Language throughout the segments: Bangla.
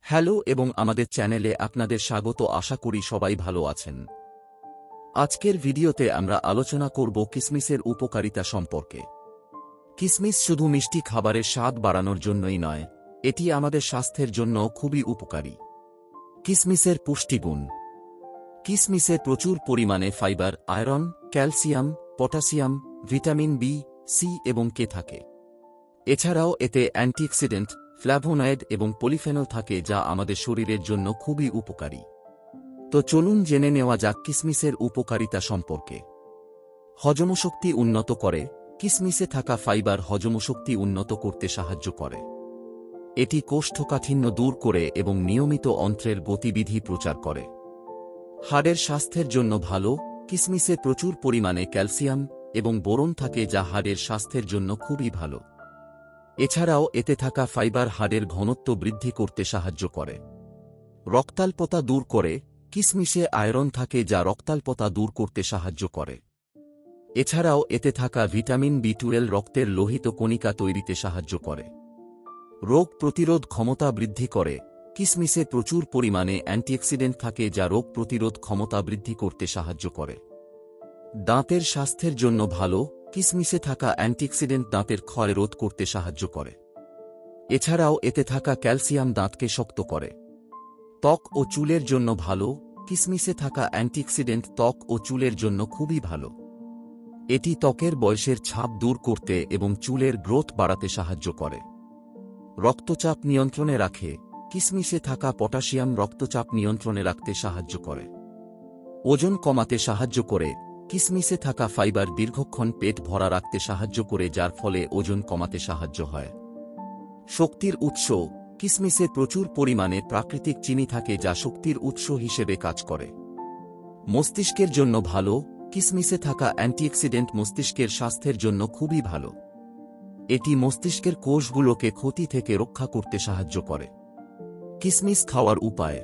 হ্যালো এবং আমাদের চ্যানেলে আপনাদের স্বাগত। আশা করি সবাই ভালো আছেন। আজকের ভিডিওতে আমরা আলোচনা করব কিসমিসের উপকারিতা সম্পর্কে। কিসমিস শুধু মিষ্টি খাবারের স্বাদ বাড়ানোর জন্যই নয়, এটি আমাদের স্বাস্থ্যের জন্য খুবই উপকারী। কিসমিসের পুষ্টিগুণ। কিসমিসে প্রচুর পরিমাণে fibre, iron, calcium, potassium, vitamin B, C এবং কে থাকে। এছাড়াও এতে অ্যান্টিঅক্সিডেন্ট, ফ্ল্যাভোনয়েড এবং পলিফেনল থাকে, যা আমাদের শরীরের জন্য খুবই উপকারী। তো চলুন জেনে নেওয়া যাক কিসমিসের উপকারিতা সম্পর্কে। হজমশক্তি উন্নত করে। কিসমিসে থাকা ফাইবার হজমশক্তি উন্নত করতে সাহায্য করে। এটি কোষ্ঠকাঠিন্য দূর করে এবং নিয়মিত অন্ত্রের গতিবিধি প্রচার করে। হাড়ের স্বাস্থ্যের জন্য ভালো। কিসমিসে প্রচুর পরিমাণে ক্যালসিয়াম এবং বোরন থাকে, যা হাড়ের স্বাস্থ্যের জন্য খুবই ভালো। এছাড়াও এতে থাকা ফাইবার হাড়ের ঘনত্ব বৃদ্ধি করতে সাহায্য করে। রক্তাল্পতা দূর করে। কিসমিসে আয়রন থাকে, যা রক্তাল্পতা দূর করতে সাহায্য করে। এছাড়াও এতে থাকা ভিটামিন বি12 রক্তের লোহিত কণিকা তৈরিতে সাহায্য করে। রোগ প্রতিরোধ ক্ষমতা বৃদ্ধি করে। কিসমিসে প্রচুর পরিমাণে অ্যান্টিঅক্সিডেন্ট থাকে, যা রোগ প্রতিরোধ ক্ষমতা বৃদ্ধি করতে সাহায্য করে। দাঁতের স্বাস্থ্যের জন্য ভালো। কিসমিসে থাকা অ্যান্টিঅক্সিডেন্ট দাঁতের ক্ষয় রোধ করতে সাহায্য করে। এছাড়াও এতে থাকা ক্যালসিয়াম দাঁতকে শক্ত করে। ত্বক ও চুলের জন্য ভালো। কিসমিসে থাকা অ্যান্টিঅক্সিডেন্ট ত্বক ও চুলের জন্য খুবই ভালো। এটি ত্বকের বয়সের ছাপ দূর করতে এবং চুলের গ্রোথ বাড়াতে সাহায্য করে। রক্তচাপ নিয়ন্ত্রণে রাখে। কিসমিসে থাকা পটাশিয়াম রক্তচাপ নিয়ন্ত্রণে রাখতে সাহায্য করে। ওজন কমাতে সাহায্য করে। কিসমিসে থাকা ফাইবার দীর্ঘক্ষণ পেট ভরা রাখতে সাহায্য করে, যার ফলে ওজন কমাতে সাহায্য হয়। শক্তির উৎস। কিসমিসে প্রচুর পরিমাণে প্রাকৃতিক চিনি থাকে, যা শক্তির উৎস হিসেবে কাজ করে। মস্তিষ্কের জন্য ভালো। কিসমিসে থাকা অ্যান্টিঅক্সিডেন্ট মস্তিষ্কের স্বাস্থ্যের জন্য খুবই ভালো। এটি মস্তিষ্কের কোষগুলোকে ক্ষতি থেকে রক্ষা করতে সাহায্য করে। কিসমিস খাওয়ার উপায়।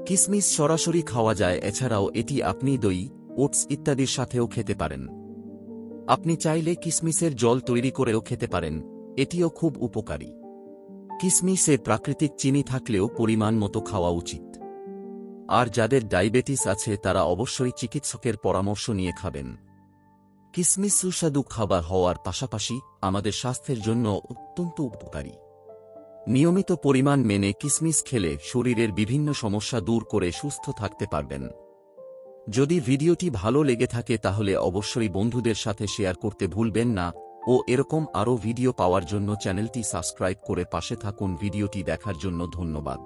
কিসমিস সরাসরি খাওয়া যায়। এছাড়াও এটি আপনি দই, ওটস ইত্যাদির সাথেও খেতে পারেন। আপনি চাইলে কিসমিসের জল তৈরি করেও খেতে পারেন, এটিও খুব উপকারী। কিসমিসে প্রাকৃতিক চিনি থাকলেও পরিমাণ মতো খাওয়া উচিত। আর যাদের ডায়াবেটিস আছে তারা অবশ্যই চিকিৎসকের পরামর্শ নিয়ে খাবেন। কিসমিস সুস্বাদু খাবার হওয়ার পাশাপাশি আমাদের স্বাস্থ্যের জন্য অত্যন্ত উপকারী। নিয়মিত পরিমাণ মেনে কিসমিস খেলে শরীরের বিভিন্ন সমস্যা দূর করে সুস্থ থাকতে পারবেন। যদি ভিডিওটি ভালো লেগে থাকে তাহলে অবশ্যই বন্ধুদের সাথে শেয়ার করতে ভুলবেন না ও এরকম আরও ভিডিও পাওয়ার জন্য চ্যানেলটি সাবস্ক্রাইব করে পাশে থাকুন। ভিডিওটি দেখার জন্য ধন্যবাদ।